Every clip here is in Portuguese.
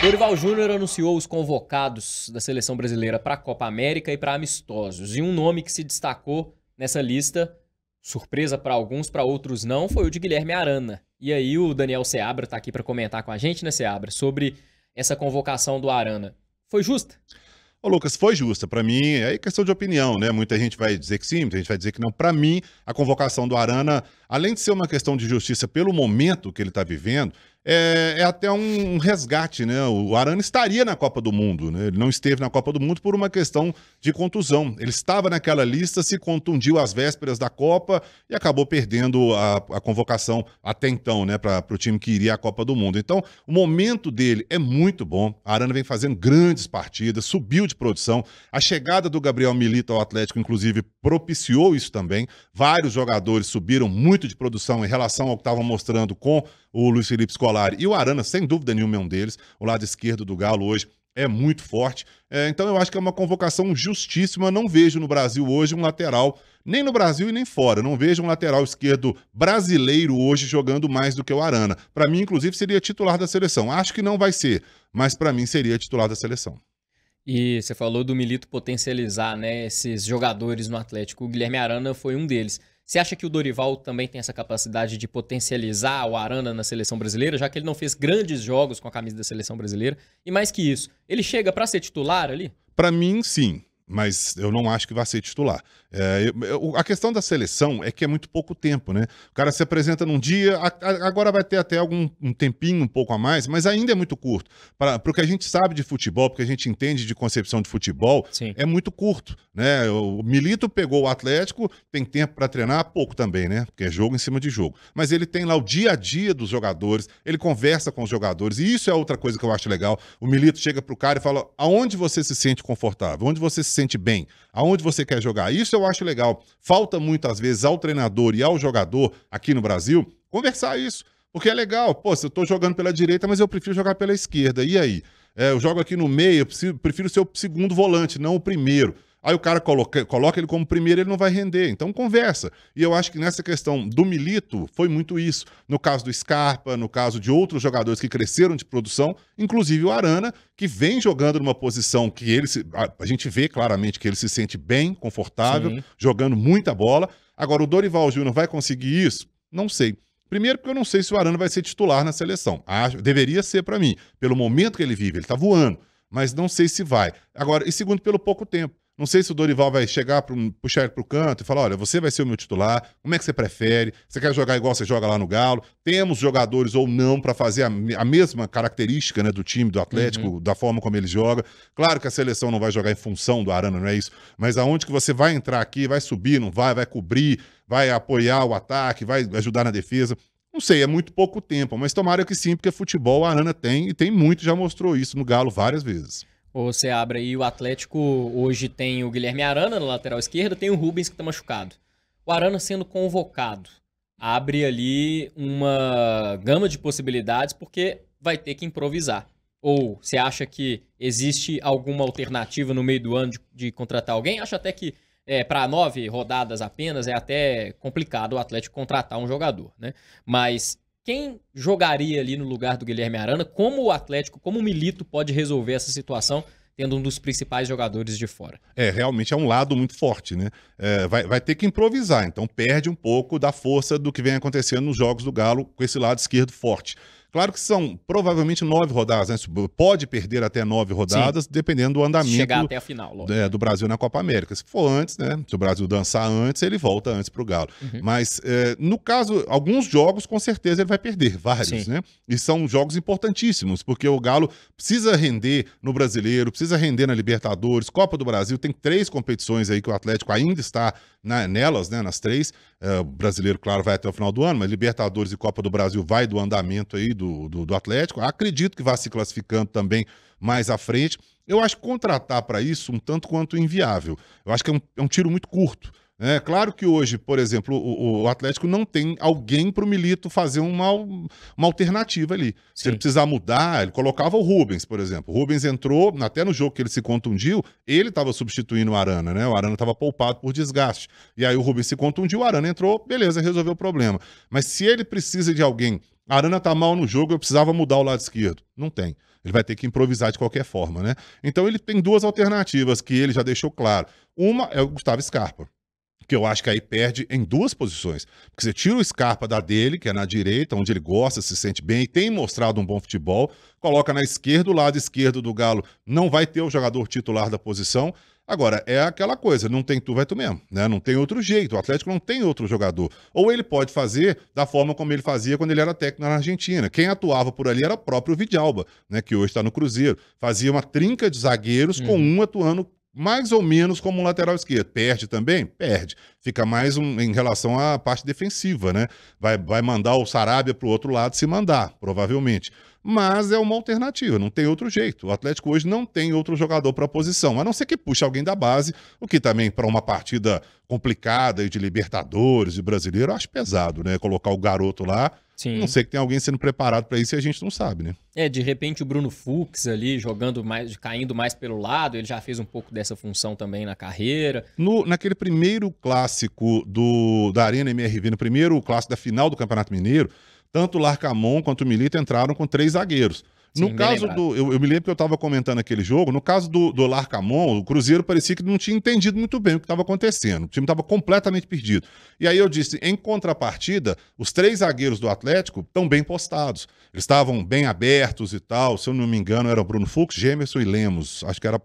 Dorival Júnior anunciou os convocados da seleção brasileira para a Copa América e para amistosos. E um nome que se destacou nessa lista, surpresa para alguns, para outros não, foi o de Guilherme Arana. E aí o Daniel Seabra está aqui para comentar com a gente, né, Seabra, sobre essa convocação do Arana. Foi justa? Ô, Lucas, foi justa. Para mim, é questão de opinião, né? Muita gente vai dizer que sim, muita gente vai dizer que não. Para mim, a convocação do Arana, além de ser uma questão de justiça pelo momento que ele está vivendo, é até um resgate, né? O Arana estaria na Copa do Mundo, né? Ele não esteve na Copa do Mundo por uma questão de contusão. Ele estava naquela lista, se contundiu às vésperas da Copa e acabou perdendo a convocação até então, né? Para o time que iria à Copa do Mundo. Então, o momento dele é muito bom. A Arana vem fazendo grandes partidas, subiu de produção. A chegada do Gabriel Milito ao Atlético, inclusive, propiciou isso também. Vários jogadores subiram muito de produção em relação ao que estavam mostrando com o Luiz Felipe Scolari. E o Arana, sem dúvida nenhuma, é um deles. O lado esquerdo do Galo hoje é muito forte. Então eu acho que é uma convocação justíssima. Não vejo no Brasil hoje um lateral, nem no Brasil e nem fora. Não vejo um lateral esquerdo brasileiro hoje jogando mais do que o Arana. Para mim, inclusive, seria titular da seleção. Acho que não vai ser, mas para mim seria titular da seleção. E você falou do Milito potencializar, né, esses jogadores no Atlético. O Guilherme Arana foi um deles. Você acha que o Dorival também tem essa capacidade de potencializar o Arana na seleção brasileira, já que ele não fez grandes jogos com a camisa da seleção brasileira? E mais que isso, ele chega para ser titular ali? Para mim, sim. Mas eu não acho que vai ser titular. A questão da seleção é que é muito pouco tempo, né? O cara se apresenta num dia, agora vai ter até um tempinho, um pouco a mais, mas ainda é muito curto. Para o que a gente sabe de futebol, porque a gente entende de concepção de futebol, Sim. é muito curto, né? O Milito pegou o Atlético, tem tempo para treinar, pouco também, né? Porque é jogo em cima de jogo. Mas ele tem lá o dia a dia dos jogadores, ele conversa com os jogadores, e isso é outra coisa que eu acho legal. O Milito chega pro cara e fala: aonde você se sente confortável? Onde você se sente bem? Aonde você quer jogar? Isso eu acho legal. Falta muitas vezes ao treinador e ao jogador aqui no Brasil conversar isso. Porque é legal. Pô, se eu tô jogando pela direita, mas eu prefiro jogar pela esquerda. E aí? Eu jogo aqui no meio, eu prefiro ser o segundo volante, não o primeiro. Aí o cara coloca ele como primeiro, ele não vai render. Então conversa. E eu acho que nessa questão do Milito foi muito isso. No caso do Scarpa, no caso de outros jogadores que cresceram de produção, inclusive o Arana, que vem jogando numa posição que a gente vê claramente que ele se sente bem, confortável, Sim. jogando muita bola. Agora, o Dorival Júnior vai conseguir isso? Não sei. Primeiro porque eu não sei se o Arana vai ser titular na seleção. Deveria ser para mim. Pelo momento que ele vive, ele tá voando. Mas não sei se vai. Agora, e segundo, pelo pouco tempo. Não sei se o Dorival vai chegar, puxar ele pro canto e falar: olha, você vai ser o meu titular, como é que você prefere? Você quer jogar igual você joga lá no Galo? Temos jogadores ou não para fazer a mesma característica, né, do time, do Atlético, da forma como ele joga. Claro que a seleção não vai jogar em função do Arana, não é isso. Mas aonde que você vai entrar aqui, vai subir, não vai cobrir, vai apoiar o ataque, vai ajudar na defesa. Não sei, é muito pouco tempo, mas tomara que sim, porque futebol o Arana tem, e tem muito, já mostrou isso no Galo várias vezes. Ou você abre aí, o Atlético hoje tem o Guilherme Arana na lateral esquerda, tem o Rubens que tá machucado. O Arana sendo convocado abre ali uma gama de possibilidades porque vai ter que improvisar. Ou você acha que existe alguma alternativa no meio do ano de contratar alguém? Acho até que para 9 rodadas apenas é até complicado o Atlético contratar um jogador, né? Mas quem jogaria ali no lugar do Guilherme Arana? Como o Atlético, como o Milito pode resolver essa situação tendo um dos principais jogadores de fora? Realmente é um lado muito forte, né? Vai ter que improvisar, então perde um pouco da força do que vem acontecendo nos jogos do Galo com esse lado esquerdo forte. Claro que são provavelmente 9 rodadas, né? Pode perder até 9 rodadas, dependendo do andamento chegar até a final, do Brasil na Copa América. Se for antes, né? Se o Brasil dançar antes, ele volta antes para o Galo. Mas, no caso, alguns jogos, com certeza, ele vai perder, vários, né? E são jogos importantíssimos, porque o Galo precisa render no Brasileiro, precisa render na Libertadores, Copa do Brasil, tem 3 competições aí que o Atlético ainda está nelas, né? Nas 3. O Brasileiro, claro, vai até o final do ano, mas Libertadores e Copa do Brasil vai do andamento aí do Atlético. Acredito que vai se classificando também mais à frente. Eu acho que contratar para isso um tanto quanto inviável. Eu acho que é um tiro muito curto. Claro que hoje, por exemplo, o Atlético não tem alguém para o Milito fazer uma alternativa ali. Se ele precisar mudar, ele colocava o Rubens, por exemplo. O Rubens entrou, até no jogo que ele se contundiu, ele estava substituindo o Arana, né? O Arana estava poupado por desgaste. E aí o Rubens se contundiu, o Arana entrou, beleza, resolveu o problema. Mas se ele precisa de alguém A Arana tá mal no jogo, eu precisava mudar o lado esquerdo. Não tem. Ele vai ter que improvisar de qualquer forma, né? Então ele tem duas alternativas que ele já deixou claro. Uma é o Gustavo Scarpa, que eu acho que aí perde em duas posições. Porque você tira o Scarpa da dele, que é na direita, onde ele gosta, se sente bem e tem mostrado um bom futebol, coloca na esquerda, o lado esquerdo do Galo não vai ter o jogador titular da posição. Agora, é aquela coisa, não tem tu, vai tu mesmo, né? Não tem outro jeito, o Atlético não tem outro jogador. Ou ele pode fazer da forma como ele fazia quando ele era técnico na Argentina. Quem atuava por ali era o próprio Vidalba, né? Que hoje está no Cruzeiro. Fazia uma trinca de zagueiros com um atuando mais ou menos como um lateral esquerdo. Perde também? Perde. Fica mais em relação à parte defensiva, né? Vai mandar o Sarabia para o outro lado se mandar, provavelmente. Mas é uma alternativa, não tem outro jeito. O Atlético hoje não tem outro jogador para a posição, a não ser que puxe alguém da base, o que também para uma partida complicada de Libertadores, de Brasileiro, eu acho pesado, né? Colocar o garoto lá, Sim. não sei que tem alguém sendo preparado para isso e a gente não sabe, né? De repente o Bruno Fux ali jogando mais, caindo mais pelo lado, ele já fez um pouco dessa função também na carreira. Naquele primeiro clássico da Arena MRV, no primeiro clássico da final do Campeonato Mineiro, tanto o Larcamon quanto o Milito entraram com 3 zagueiros. Sim, No caso eu me lembro que eu estava comentando aquele jogo, no caso do Larcamon, o Cruzeiro parecia que não tinha entendido muito bem o que estava acontecendo. O time estava completamente perdido. E aí eu disse, em contrapartida, os 3 zagueiros do Atlético estão bem postados. Eles estavam bem abertos e tal. Se eu não me engano, era o Bruno Fux, Gemerson e Lemos. Acho que era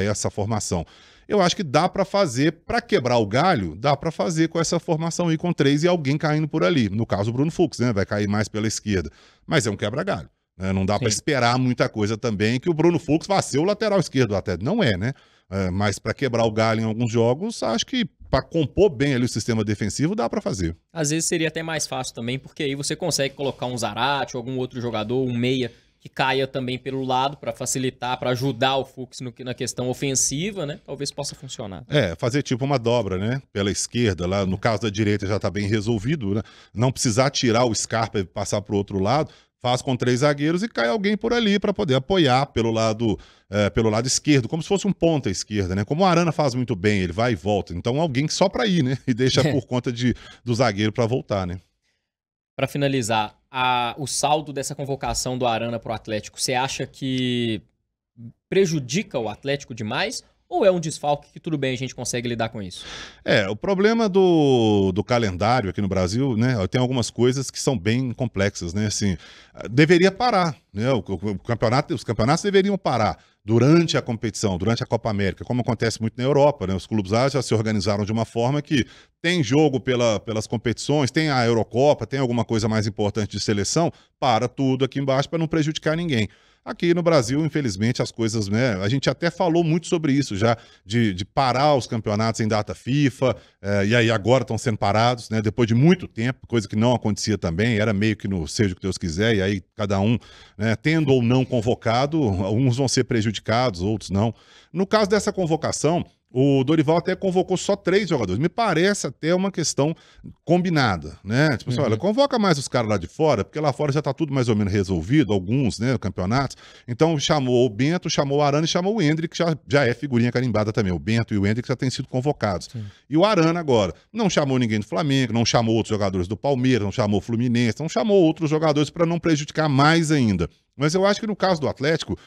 essa formação. Eu acho que dá para fazer, para quebrar o galho, dá para fazer com essa formação aí com 3 e alguém caindo por ali. No caso, o Bruno Fux, né? Vai cair mais pela esquerda. Mas é um quebra-galho. Não dá para esperar muita coisa também que o Bruno Fux vá ser o lateral esquerdo até. Não é, né? Mas para quebrar o galho em alguns jogos, acho que para compor bem ali o sistema defensivo dá para fazer. Às vezes seria até mais fácil também, porque aí você consegue colocar um Zarate ou algum outro jogador, um meia, que caia também pelo lado para facilitar, para ajudar o Fux na questão ofensiva, né? Talvez possa funcionar. Fazer tipo uma dobra, né? Pela esquerda, lá no caso da direita já tá bem resolvido, né? Não precisar tirar o Scarpa e passar pro outro lado, faz com 3 zagueiros e cai alguém por ali para poder apoiar pelo lado esquerdo, como se fosse um ponta esquerda, né? Como o Arana faz muito bem, ele vai e volta. Então alguém só para ir, né? E deixa por conta do zagueiro para voltar, né? Para finalizar, o saldo dessa convocação do Arana para o Atlético, você acha que prejudica o Atlético demais? Ou é um desfalque que tudo bem, a gente consegue lidar com isso? O problema do calendário aqui no Brasil, né? Tem algumas coisas que são bem complexas, né? Assim, deveria parar, né? Os campeonatos deveriam parar durante a competição, durante a Copa América, como acontece muito na Europa, né? Os clubes lá já se organizaram de uma forma que tem jogo pelas competições, tem a Eurocopa, tem alguma coisa mais importante de seleção, para tudo aqui embaixo para não prejudicar ninguém. Aqui no Brasil, infelizmente, as coisas, né? A gente até falou muito sobre isso já, de parar os campeonatos em data FIFA, e aí agora estão sendo parados, né? Depois de muito tempo, coisa que não acontecia também, era meio que no seja o que Deus quiser, e aí cada um, né, tendo ou não convocado, uns vão ser prejudicados, outros não. No caso dessa convocação, o Dorival até convocou só 3 jogadores. Me parece até uma questão combinada, né? Tipo assim, olha, convoca mais os caras lá de fora, porque lá fora já tá tudo mais ou menos resolvido, alguns, né, campeonatos. Então chamou o Bento, chamou o Arana e chamou o Endrick, que já é figurinha carimbada também. O Bento e o Endrick já têm sido convocados. Sim. E o Arana agora não chamou ninguém do Flamengo, não chamou outros jogadores do Palmeiras, não chamou o Fluminense, não chamou outros jogadores para não prejudicar mais ainda. Mas eu acho que no caso do Atlético,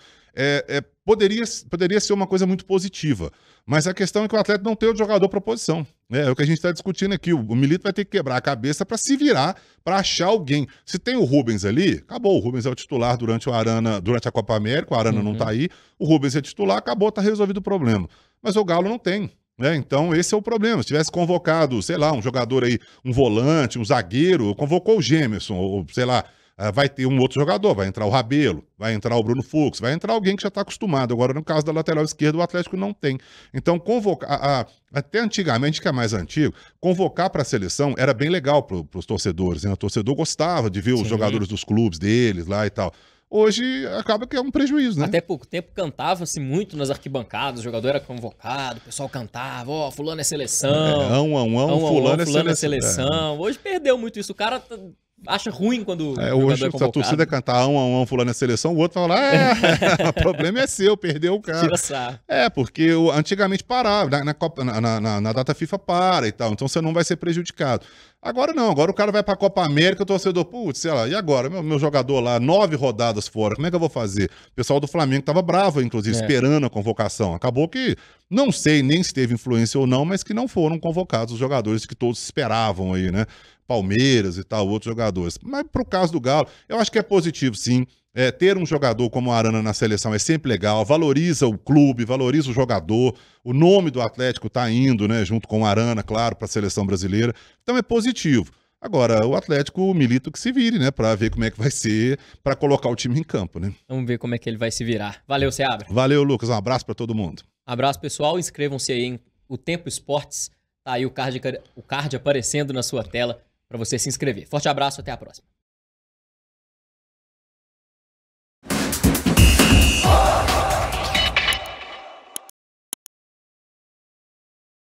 poderia ser uma coisa muito positiva. Mas a questão é que o Atlético não tem outro jogador para posição. É o que a gente está discutindo aqui. O Milito vai ter que quebrar a cabeça para se virar, para achar alguém. Se tem o Rubens ali, acabou. O Rubens é o titular durante a Copa América, o Arana não está aí. O Rubens é titular, acabou, está resolvido o problema. Mas o Galo não tem. Então esse é o problema. Se tivesse convocado, sei lá, um jogador aí, um volante, um zagueiro, convocou o Gemerson, ou sei lá, vai ter um outro jogador, vai entrar o Rabelo, vai entrar o Bruno Fux, vai entrar alguém que já está acostumado. Agora, no caso da lateral esquerda, o Atlético não tem. Então, convocar, até antigamente, que é mais antigo, convocar para a seleção era bem legal para os torcedores, né? O torcedor gostava de ver os jogadores dos clubes deles lá e tal. Hoje acaba que é um prejuízo, né? Até pouco tempo cantava-se muito nas arquibancadas, o jogador era convocado, o pessoal cantava, fulano é seleção. Fulano é seleção. Hoje perdeu muito isso. O cara acha ruim quando o Hoje, jogador é se a convocado. torcida cantar 1-1 fulano na seleção, o outro vai falar, o problema é seu, perdeu o cara. Tira sarro. Porque antigamente parava, na data FIFA para e tal, então você não vai ser prejudicado. Agora não, agora o cara vai pra Copa América, o torcedor, putz, sei lá, e agora? Meu jogador lá, 9 rodadas fora, como é que eu vou fazer? O pessoal do Flamengo tava bravo, inclusive, esperando a convocação. Acabou que, não sei nem se teve influência ou não, mas que não foram convocados os jogadores que todos esperavam aí, né? Palmeiras e tal, outros jogadores. Mas pro caso do Galo, eu acho que é positivo, sim. Ter um jogador como o Arana na seleção é sempre legal, valoriza o clube, valoriza o jogador, o nome do Atlético tá indo, né, junto com o Arana, claro, para a seleção brasileira, então é positivo. Agora, o Atlético milita que se vire, né, para ver como é que vai ser, para colocar o time em campo, né. Vamos ver como é que ele vai se virar. Valeu, Seabra. Valeu, Lucas, um abraço para todo mundo. Abraço, pessoal, inscrevam-se aí em O Tempo Esportes, tá aí o card aparecendo na sua tela para você se inscrever. Forte abraço, até a próxima.